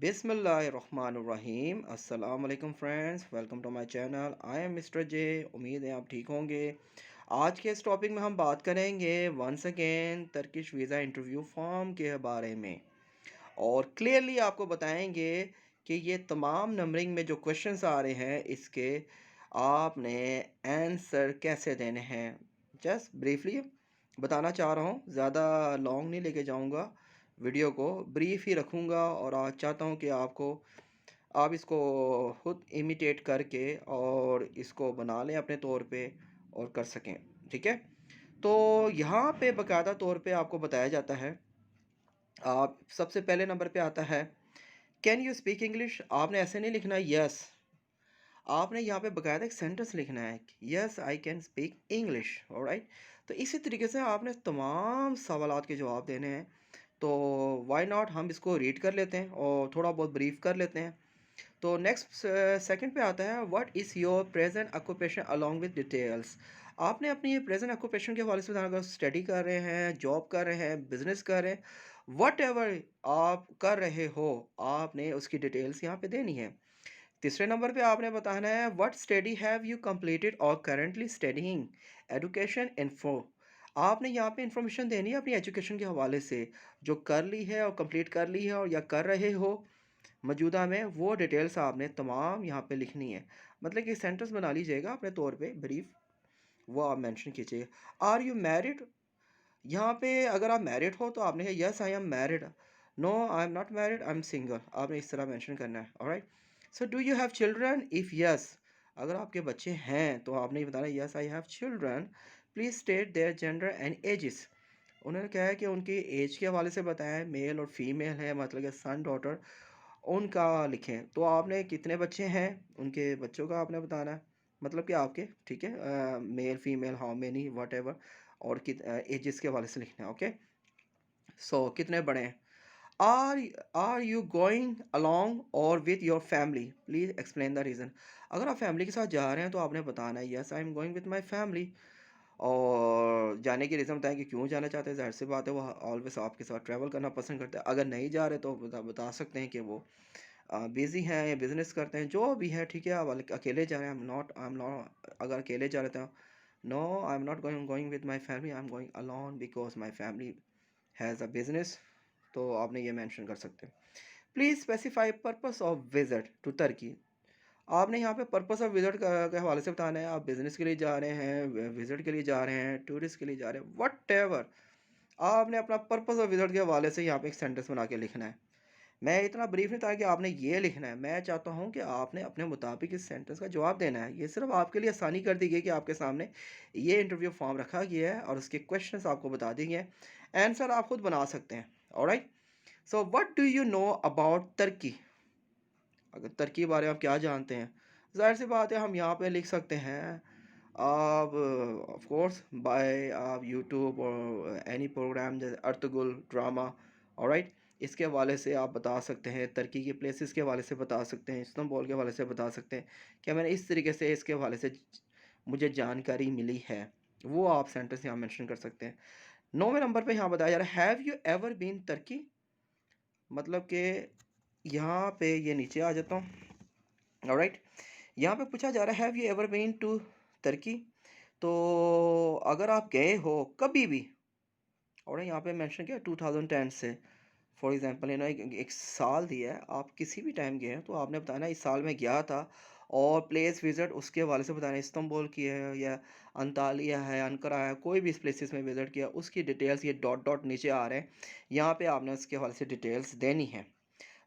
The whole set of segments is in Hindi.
बिस्मिल्लाहिर्रहमानिर्रहीम अस्सलाम वालेकुम friends, welcome to my channel. I am mister J. उम्मीद है आप ठीक होंगे। आज के इस टॉपिक में हम बात करेंगे once again Turkish visa interview form के बारे में और क्लियरली आपको बताएंगे कि ये तमाम नंबरिंग में जो क्वेश्चंस आ रहे हैं इसके आपने आंसर कैसे देने हैं। जस्ट ब्रीफली बताना चाह रहा हूँ, ज़्यादा लॉन्ग नहीं लेके जाऊँगा, वीडियो को ब्रीफ ही रखूँगा और आज चाहता हूँ कि आप इसको खुद इमिटेट करके और इसको बना लें अपने तौर पे और कर सकें। ठीक है, तो यहाँ पे बाकायदा तौर पे आपको बताया जाता है। आप सबसे पहले नंबर पे आता है कैन यू स्पीक इंग्लिश। आपने ऐसे नहीं लिखना यस, आपने यहाँ पे बाकायदा एक सेंटेंस लिखना है, yes I can speak English. Alright, तो इसी तरीके से आपने तमाम सवालात के जवाब देने हैं। तो व्हाई नॉट हम इसको रीड कर लेते हैं और थोड़ा बहुत ब्रीफ कर लेते हैं। तो नेक्स्ट सेकंड पे आता है what is your present occupation along with details. आपने अपनी प्रेजेंट ऑक्यूपेशन के हवाले से बताना, अगर स्टडी कर रहे हैं, जॉब कर रहे हैं, बिजनेस कर रहे हैं, वट एवर आप कर रहे हो, आपने उसकी डिटेल्स यहाँ पे देनी है। तीसरे नंबर पे आपने बताना है what study have you completed और करंटली स्टडीइंग, एजुकेशन इन्फो। आपने यहाँ पे इंफॉर्मेशन देनी है अपनी एजुकेशन के हवाले से, जो कर ली है और कंप्लीट कर ली है और या कर रहे हो मौजूदा में, वो डिटेल्स आपने तमाम यहाँ पे लिखनी है। मतलब कि सेंटेंस बना लीजिएगा अपने तौर पे ब्रीफ, वो आप मेंशन कीजिएगा। आर यू मैरिड, यहाँ पे अगर आप मैरिड हो तो आपने yes I am married, no I am not married I am single, आपने इस तरह मेंशन करना है। Alright, so do you have children, if yes, अगर आपके बच्चे हैं तो आपने ये बताना yes I have children, please state their gender and ages. उन्होंने कहा है कि उनकी एज के हवाले से बताएं, मेल और फीमेल है, मतलब कि सन डॉटर, उनका लिखें। तो आपने कितने बच्चे हैं, उनके बच्चों का आपने बताना है, मतलब कि आपके, ठीक है, male female how many what ever, और कित एजेस के हवाले से लिखना है। ओके, सो कितने बड़े हैं। Are are you going alone or with your family, please explain the reason. अगर आप फैमिली के साथ जा रहे हैं तो आपने बताना है yes I am going with my family, और जाने की रीज़न बताएं कि क्यों जाना चाहते हैं। ज़ाहिर सी बात है वो ऑलवेज आपके साथ ट्रैवल करना पसंद करते हैं। अगर नहीं जा रहे तो बता सकते हैं कि वो बिज़ी हैं या बिज़नेस करते हैं, जो भी है। ठीक है, आप अकेले जा रहे हैं, आई एम नॉट, अगर अकेले जा रहे थे, no I am not going going with my family, I am going alone because my family has a business. तो आपने ये मेंशन कर सकते हैं। Please specify purpose of visit to Turkey. आपने यहाँ पे पर्पस ऑफ विज़िट के हवाले से बताना है, आप बिज़नेस के लिए जा रहे हैं, विज़िट के लिए जा रहे हैं, टूरिस्ट के लिए जा रहे हैं, वट एवर, आपने अपना पर्पस ऑफ विज़िट के हवाले से यहाँ पे एक सेंटेंस बना के लिखना है। मैं इतना ब्रीफ नहीं था कि आपने ये लिखना है, मैं चाहता हूँ कि आपने अपने मुताबिक इस सेंटेंस का जवाब देना है। ये सिर्फ आपके लिए आसानी कर दी गई कि आपके सामने ये इंटरव्यू फॉर्म रखा गया है और उसके क्वेश्चंस आपको बता दिए हैं, आंसर आप खुद बना सकते हैं। Alright, so what do you know about Turkey. अगर तुर्की के बारे में आप क्या जानते हैं, जाहिर सी बात है हम यहाँ पे लिख सकते हैं। आप ऑफ कोर्स बाय आप यूट्यूब और एनी प्रोग्राम जैसे अर्तुगरुल ड्रामा, ऑलराइट, इसके हवाले से आप बता सकते हैं, तुर्की के प्लेसेस के हवाले से बता सकते हैं, इस्तांबुल के हवाले से बता सकते हैं कि मैंने इस तरीके से इसके हवाले से मुझे जानकारी मिली है। वो आप सेंटेंस यहाँ मेंशन कर सकते हैं। 9वें नंबर पे यहाँ बताया जा रहा है हैव यू एवर बीन तुर्की, मतलब कि यहाँ पे ये नीचे आ जाता हूँ। ऑलराइट, यहाँ पे पूछा जा रहा है have you ever been to Turkey, तो अगर आप गए हो कभी भी, और यहाँ पे मेंशन किया 2010 से, फॉर एग्जांपल एक साल दिया है, आप किसी भी टाइम गए हैं तो आपने बताना इस साल में गया था, और प्लेस विजिट उसके हवाले से बताना, इस्तांबुल की है या अंतालिया है, अनकरा है, कोई भी इस प्लेसेस में विजिट किया उसकी डिटेल्स, ये डॉट डॉट नीचे आ रहे हैं, यहाँ पे आपने उसके हवाले से डिटेल्स देनी है।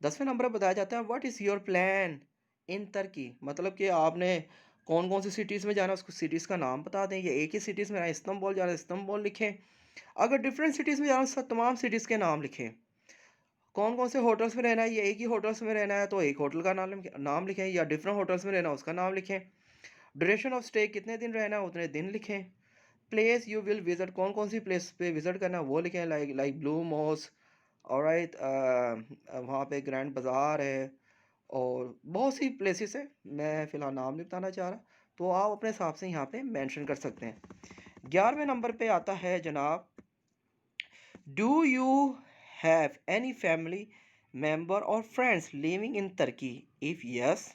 10वें नंबर पर बताया जाता है what is your plan in Turkey, मतलब कि आपने कौन कौन सी सिटीज़ में जाना है, उसको सिटीज़ का नाम बता दें, या एक ही सिटीज़ में जाना है, इस्तांबुल जाना है इस्तांबुल लिखें, अगर डिफरेंट सिटीज़ में जाना है सब तमाम सिटीज़ के नाम लिखें, कौन कौन से होटल्स में रहना है, या एक ही होटल्स में रहना है तो एक होटल का नाम लिखें, या डिफरेंट होटल्स में रहना है उसका नाम लिखें, ड्यूरेशन ऑफ स्टे कितने दिन रहना है उतने दिन लिखें, प्लेस यू विल विजिट कौन कौन सी प्लेस पे विजिट करना है वो लिखें, like like blue moss, alright, वहाँ पे ग्रैंड बाज़ार है और बहुत सी प्लेसेस है, मैं फ़िलहाल नाम नहीं बताना चाह रहा, तो आप अपने हिसाब से यहाँ पे मेंशन कर सकते हैं। 11वें नंबर पे आता है जनाब do you have any family member or friends living in Turkey? If yes,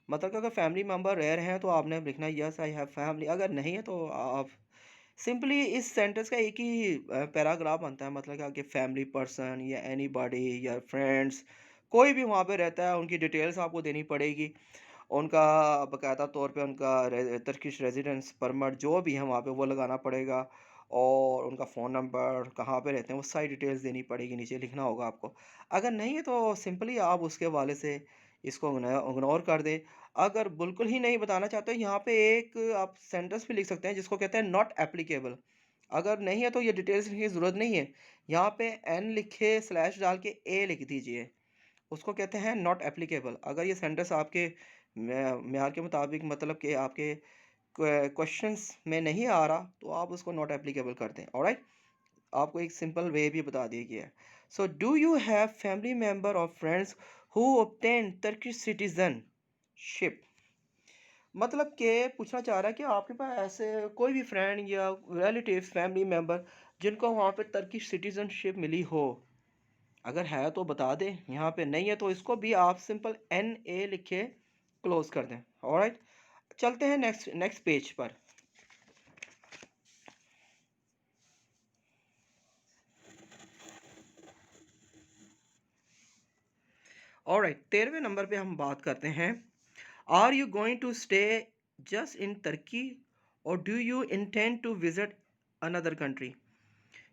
मतलब कि अगर फैमिली मेंबर रह रहे हैं तो आपने लिखना है यस आई हैव फैमिली। अगर नहीं है तो आप सिंपली इस सेंटेंस का एक ही पैराग्राफ बनता है, मतलब कि आपके फैमिली पर्सन या एनीबॉडी या फ्रेंड्स कोई भी वहाँ पे रहता है, उनकी डिटेल्स आपको देनी पड़ेगी। उनका बाकायदा तौर पे उनका टर्किश रेजिडेंस परमिट जो भी है वहाँ पे वो लगाना पड़ेगा, और उनका फ़ोन नंबर, कहाँ पे रहते हैं, वो सारी डिटेल्स देनी पड़ेगी, नीचे लिखना होगा आपको। अगर नहीं है तो सिंपली आप उसके हवाले से इसको इग्नोर कर दें। अगर बिल्कुल ही नहीं बताना चाहते, यहाँ पे एक आप सेंटेंस भी लिख सकते हैं जिसको कहते हैं नॉट एप्लीकेबल। अगर नहीं है तो ये डिटेल्स लिखने की ज़रूरत नहीं है। यहाँ पे एन लिखे स्लैश डाल के ए लिख दीजिए, उसको कहते हैं नॉट एप्लीकेबल। अगर ये सेंटेंस आपके म्यार के मुताबिक, मतलब कि आपके क्वेश्चंस में नहीं आ रहा, तो आप उसको नॉट एप्लीकेबल कर दें। ऑलराइट, आपको एक सिंपल वे भी बता दिया गया है। So do you have family member or friends who obtain Turkish citizenship? मतलब कि पूछना चाह रहा है कि आपके पास ऐसे कोई भी फ्रेंड या रिलेटिव्स, फैमिली मेंबर जिनको वहाँ पे टर्किश सिटीजनशिप मिली हो। अगर है तो बता दें, यहाँ पे नहीं है तो इसको भी आप सिंपल एन ए लिखे क्लोज कर दें। ऑलराइट, चलते हैं नेक्स्ट नेक्स्ट पेज पर। ऑलराइट, 13वें नंबर पे हम बात करते हैं। Are you going to stay just in Turkey or do you intend to visit another country?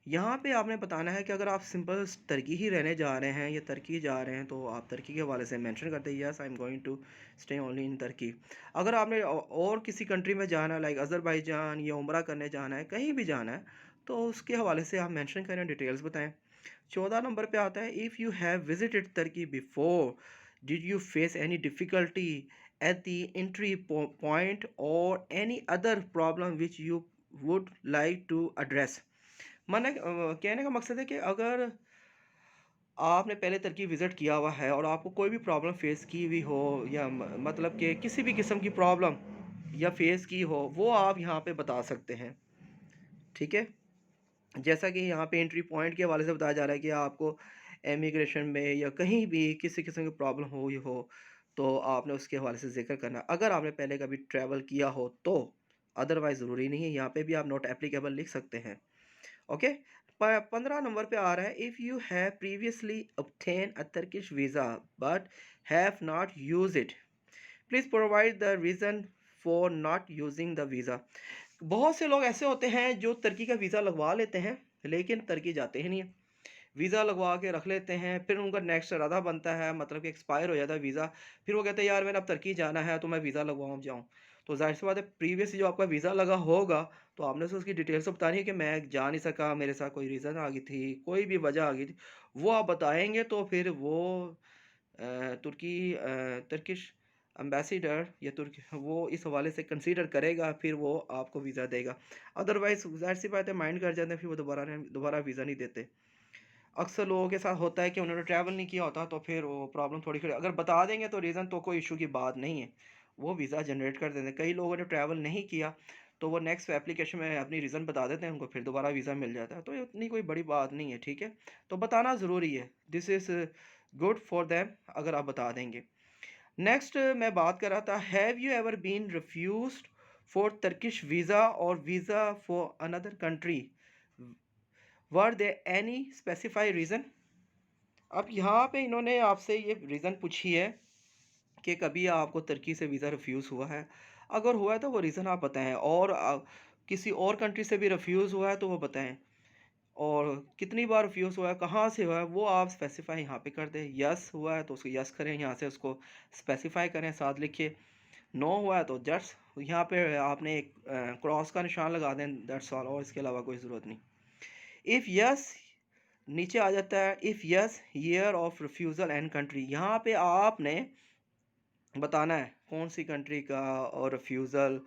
यहाँ पे आपने बताना है कि अगर आप सिंपल तुर्की ही रहने जा रहे हैं या तुर्की जा रहे हैं तो आप तुर्की के हवाले से मेंशन करते हैं yes I am going to stay only in Turkey. अगर आपने और किसी कंट्री में जाना है लाइक अज़रबैजान या उम्रा करने जाना है, कहीं भी जाना है, तो उसके हवाले से आप मेंशन करें, डिटेल्स बताएं। 14 नंबर पे आता है if you have visited Turkey before did you face any difficulty at the entry point or any other problem which you would like to address? माने कहने का मकसद है कि अगर आपने पहले तुर्की विज़िट किया हुआ है और आपको कोई भी प्रॉब्लम फेस की हुई हो, या मतलब कि किसी भी किस्म की प्रॉब्लम या फेस की हो, वो आप यहाँ पे बता सकते हैं। ठीक है, जैसा कि यहाँ पे एंट्री पॉइंट के हवाले से बताया जा रहा है कि आपको इमिग्रेशन में या कहीं भी किसी किस्म की प्रॉब्लम हुई हो तो आपने उसके हवाले से जिक्र करना, अगर आपने पहले कभी ट्रैवल किया हो तो। अदरवाइज ज़रूरी नहीं है, यहाँ पे भी आप नॉट एप्लीकेबल लिख सकते हैं। ओके, 15 नंबर पे आ रहा है if you have previously obtained a Turkish visa but have not used it, please provide the reason for not using the visa। बहुत से लोग ऐसे होते हैं जो तुर्की का वीज़ा लगवा लेते हैं लेकिन तुर्की जाते ही नहीं है। वीज़ा लगवा के रख लेते हैं, फिर उनका नेक्स्ट इरादा बनता है, मतलब कि एक्सपायर हो जाता है वीज़ा। फिर वो कहते हैं यार मैंने अब तुर्की जाना है तो मैं वीज़ा लगवाऊँ जाऊँ। तो ज़ाहिर सी बात है, प्रीवियस जो आपका वीज़ा लगा होगा तो आपने तो उसकी डिटेल्स तो बतानी है कि मैं जा नहीं सका, मेरे साथ कोई रीज़न आ गई थी, कोई भी वजह आ गई थी। वो आप बताएँगे तो फिर वो तुर्किश एम्बेसडर या तुर्क वो इस हवाले से कंसीडर करेगा, फिर वो आपको वीज़ा देगा। अदरवाइज़ ज़ाहिर सी बात है, माइंड कर जाते हैं, फिर वो दोबारा वीज़ा नहीं देते। अक्सर लोगों के साथ होता है कि उन्होंने ट्रैवल नहीं किया होता तो फिर वो प्रॉब्लम थोड़ी खड़ी, अगर बता देंगे तो रीज़न तो कोई इशू की बात नहीं है, वो वीज़ा जनरेट कर देते हैं। कई लोगों ने ट्रैवल नहीं किया तो वो नेक्स्ट एप्लीकेशन में अपनी रीज़न बता देते हैं, उनको फिर दोबारा वीज़ा मिल जाता है, तो ये उतनी कोई बड़ी बात नहीं है। ठीक है, तो बताना ज़रूरी है, this is good for them अगर आप बता देंगे। नेक्स्ट मैं बात कर रहा था, have you ever been refused for Turkish visa or visa for another country, were there any specified reason? अब यहाँ पे इन्होंने आपसे ये रीज़न पूछी है कि कभी आपको तुर्की से वीज़ा रिफ्यूज़ हुआ है? अगर हुआ है तो वो रीज़न आप बताएँ, और किसी और कंट्री से भी रिफ्यूज़ हुआ है तो वो बताएँ, और कितनी बार रिफ्यूज़ हुआ है, कहाँ से हुआ है, वो आप स्पेसिफ़ाई यहाँ पे कर दें। यस हुआ है तो उसको यस करें, यहाँ से उसको स्पेसिफ़ाई करें, साथ लिखिए। नो हुआ है तो जस्ट यहाँ पे आपने एक क्रॉस का निशान लगा दें, दैट्स ऑल, और इसके अलावा कोई ज़रूरत नहीं। इफ़ यस नीचे आ जाता है, if yes year of refusal and country, यहाँ पे आपने बताना है कौन सी कंट्री का, और रिफ्यूज़ल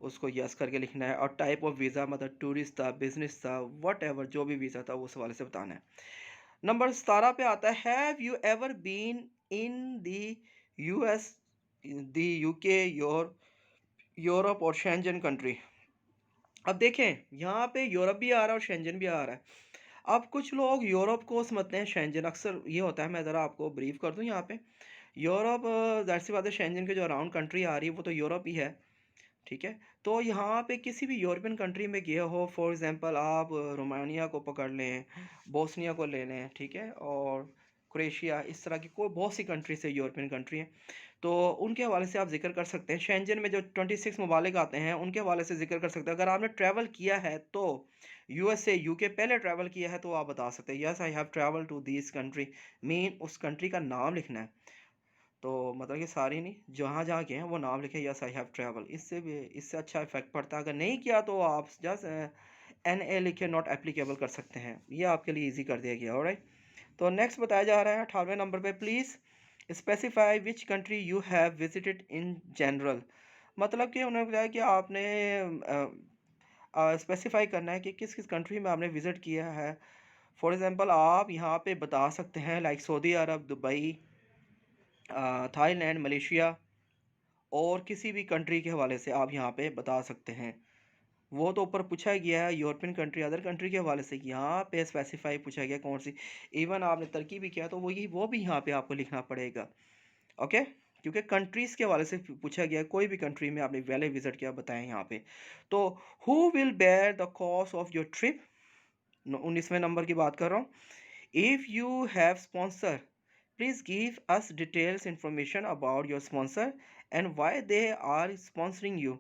उसको यस करके लिखना है, और टाइप ऑफ वीज़ा मतलब टूरिस्ट था, बिजनेस था, वट एवर जो भी वीज़ा था उस हवाले से बताना है। नंबर 17 पे आता है, have you ever been in the US, the UK, Europe और शेंजन कंट्री? अब देखें यहाँ पे यूरोप भी आ रहा है और शेंजन भी आ रहा है। अब कुछ लोग यूरोप को समझते हैं शेंजन, अक्सर ये होता है, मैं ज़रा आपको ब्रीफ कर दूँ यहाँ पे। यूरोप ज़ाहिर-सी बात है, शेंजन के जो अराउंड कंट्री आ रही है वो तो यूरोप ही है, ठीक है? तो यहाँ पे किसी भी यूरोपियन कंट्री में गए हो, फॉर एग्ज़ाम्पल आप रोमानिया को पकड़ लें, बोस्निया को ले लें, ठीक है? और क्रोएशिया, इस तरह की कोई बहुत सी कंट्रीज़ है, यूरोपियन कंट्री हैं। तो उनके हवाले से आप ज़िक्र कर सकते हैं। शेंजन में जो 26 ममालिक आते हैं, उनके हवाले से ज़िक्र कर सकते हैं। अगर आपने ट्रैवल किया है तो यूएसए, यूके पहले ट्रैवल किया है तो आप बता सकते हैं, yes I have travel to this country. Mean उस कंट्री का नाम लिखना है। तो मतलब कि सारी नहीं, जहाँ-जहाँ गए हैं वो नाम लिखें, यस आई हैव ट्रैवल। इससे अच्छा इफ़ेक्ट पड़ता है। अगर नहीं किया तो आप जस्ट एनए लिखे, नॉट एप्लीकेबल कर सकते हैं। ये आपके लिए ईज़ी कर दिया गया, ऑलराइट। तो नेक्स्ट बताया जा रहा है 18वें नंबर पे, please specify which country you have visited in general. मतलब कि उन्होंने बताया कि आपने स्पेसिफाई करना है कि किस-किस कंट्री में आपने विज़िट किया है। फॉर एग्ज़ाम्पल आप यहाँ पे बता सकते हैं लाइक सऊदी अरब, दुबई, थाईलैंड, मलेशिया और किसी भी कंट्री के हवाले से आप यहाँ पे बता सकते हैं। वो तो ऊपर पूछा गया है यूरोपियन कंट्री, अदर कंट्री के हवाले से, यहाँ पे स्पेसिफाई पूछा गया कौन-सी। इवन आपने तरक्की भी किया तो वो भी यहाँ पे आपको लिखना पड़ेगा। ओके? क्योंकि कंट्रीज़ के हवाले से पूछा गया है, कोई भी कंट्री में आपने पहले विज़िट किया बताएँ यहाँ पे। तो who will bear the cost of your trip? 19वें नंबर की बात कर रहा हूँ। If you have sponsor, please give us details information about your sponsor and why they are sponsoring you.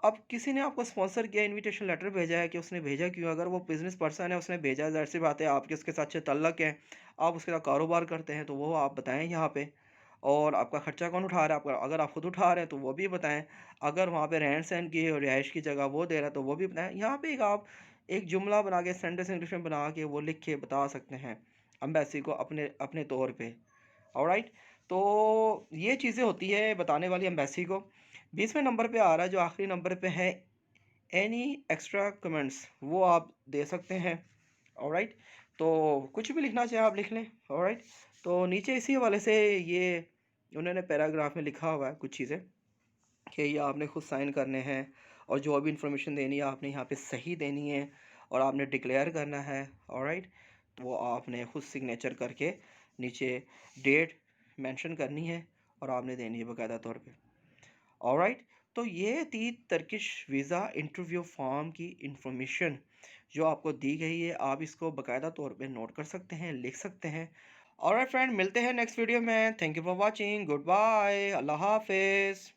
अब किसी ने आपको स्पॉन्सर किया, इनविटेशन लेटर भेजा है, कि उसने भेजा क्यों? अगर वो बिजनेस पर्सन है, उसने भेजा, ज़ाहिर सी बात है आपके उसके साथ अच्छे तल्लक हैं, आप उसके साथ कारोबार करते हैं, तो वो आप बताएं यहाँ पे। और आपका खर्चा कौन उठा रहा है? आपका, अगर आप खुद उठा रहे हैं तो वो भी बताएं। अगर वहाँ पे रहन सहन की और रिहाइश की जगह वो दे रहा है तो वो भी बताएं। यहाँ पे एक आप एक जुमला बना के, सेंटेंस इंग्लिश में बना के वो लिख के बता सकते हैं अम्बेसी को, अपने अपने तौर पे। ऑलराइट। तो ये चीज़ें होती है बताने वाली एम्बेसी को। 20वें नंबर पे आ रहा है, जो आखिरी नंबर पे है, एनी एक्स्ट्रा कमेंट्स, वो आप दे सकते हैं। ऑलराइट। तो कुछ भी लिखना चाहे आप लिख लें। ऑलराइट। तो नीचे इसी हवाले से ये उन्होंने पैराग्राफ में लिखा हुआ है कुछ चीज़ें, कि ये आपने खुद साइन करने हैं और जो भी इंफॉर्मेशन देनी है आपने यहाँ पे सही देनी है और आपने डिक्लेयर करना है। ऑलराइट। तो वो आपने खुद सिग्नेचर करके नीचे डेट मेंशन करनी है और आपने देनी है बाकायदा तौर पे। ऑलराइट। तो ये थी टर्किश वीज़ा इंटरव्यू फॉर्म की इंफॉर्मेशन जो आपको दी गई है। आप इसको बाकायदा तौर पे नोट कर सकते हैं, लिख सकते हैं। ऑलराइट फ्रेंड, मिलते हैं नेक्स्ट वीडियो में। Thank you for watching, good bye, अल्लाह हाफिज़।